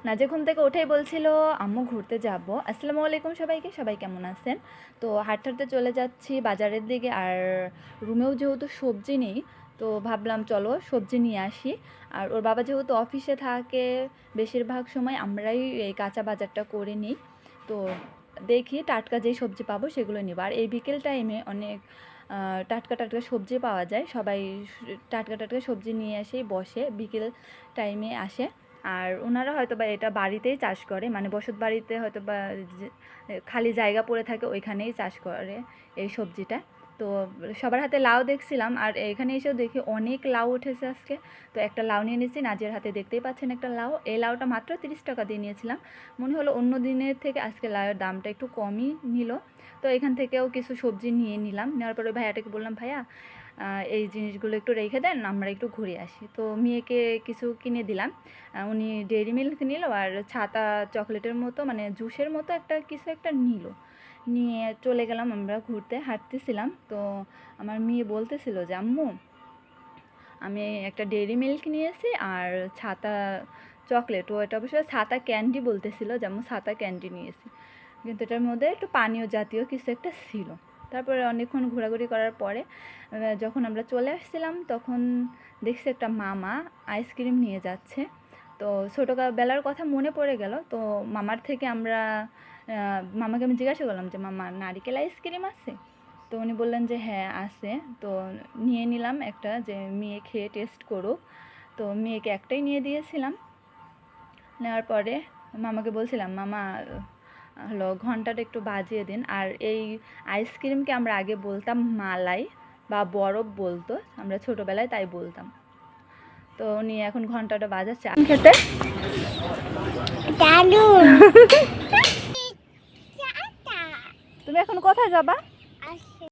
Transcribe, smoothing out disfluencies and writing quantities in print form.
নাজে ঘুম থেকে উঠেই বলছিল আম্মু ঘুরতে যাব। আসসালামু আলাইকুম সবাইকে, সবাই কেমন আছেন? তো হাঁটতে হাঁটতে চলে যাচ্ছি বাজারের দিকে। আর রুমেও যেহেতু সবজি নেই, তো ভাবলাম চলো সবজি নিয়ে আসি। আর ওর বাবা যেহেতু অফিসে থাকে, বেশিরভাগ সময় আমরাই এই কাঁচা বাজারটা করে নিই। তো দেখি টাটকা যেই সবজি পাবো সেগুলো নিব। আর এই বিকেল টাইমে অনেক টাটকা টাটকা সবজি পাওয়া যায়। সবাই টাটকা টাটকা সবজি নিয়ে এসেই বসে, বিকেল টাইমে আসে। আর ওনারা হয়তো বা এটা বাড়িতেই চাষ করে, মানে বসত বাড়িতে হয়তো বা খালি জায়গা পড়ে থাকে, ওইখানেই চাষ করে এই সবজিটা। তো সবার হাতে লাউ দেখছিলাম, আর এখানে এসেও দেখি অনেক লাউ উঠেছে আজকে। তো একটা লাউ নিয়ে নিয়েছি, নাজির হাতে দেখতেই পাচ্ছেন একটা লাউ। এই লাউটা মাত্র 30 টাকা দিয়ে নিয়েছিলাম। মনে হলো অন্য দিনের থেকে আজকে লাউয়ের দামটা একটু কমই নিল। তো এখান থেকেও কিছু সবজি নিয়ে নিলাম। নেওয়ার পরে ভাইয়াটাকে বললাম, ভাইয়া এই জিনিসগুলো একটু রেখে দেন, আমরা একটু ঘুরে আসি। তো মেয়েকে কিছু কিনে দিলাম। উনি ডেইরি মিল্ক নিল, আর ছাতা চকলেটের মতো মানে জুসের মতো একটা কিছু একটা নিল। নিয়ে চলে গেলাম আমরা ঘুরতে। হাঁটতেছিলাম তো আমার মেয়ে বলতেছিল যে আম্মু, আমি একটা ডেইরি মিল্ক নিয়েছি আর ছাতা চকলেট। ও এটা অবশ্য ছাতা ক্যান্ডি বলতেছিল, যেমন ছাতা ক্যান্ডি নিয়েছি, কিন্তু এটার মধ্যে একটু পানীয় জাতীয় কিছু একটা ছিল। তারপরে অনেকক্ষণ ঘোরাঘুরি করার পরে যখন আমরা চলে আসছিলাম, তখন দেখছি একটা মামা আইসক্রিম নিয়ে যাচ্ছে। তো ছোটোবেলার কথা মনে পড়ে গেল। তো মামার থেকে আমরা মামাকে আমি জিজ্ঞাসা করলাম যে মামা, নারিকেল আইসক্রিম আছে? তো উনি বললেন যে হ্যাঁ আছে। তো নিয়ে নিলাম একটা, যে মেয়ে খেয়ে টেস্ট করুক। তো মেয়েকে একটাই নিয়ে দিয়েছিলাম। নেওয়ার পরে মামাকে বলছিলাম, মামা হলো ঘন্টাটা একটু বাজিয়ে দিন। আর এই আইসক্রিমকে আমরা আগে বলতাম মালাই বা বরফ বলতো, আমরা ছোটোবেলায় তাই বলতাম। তো উনি এখন ঘন্টাটা বাজাচ্ছে খেতে। তুমি এখন কোথায় যাবা?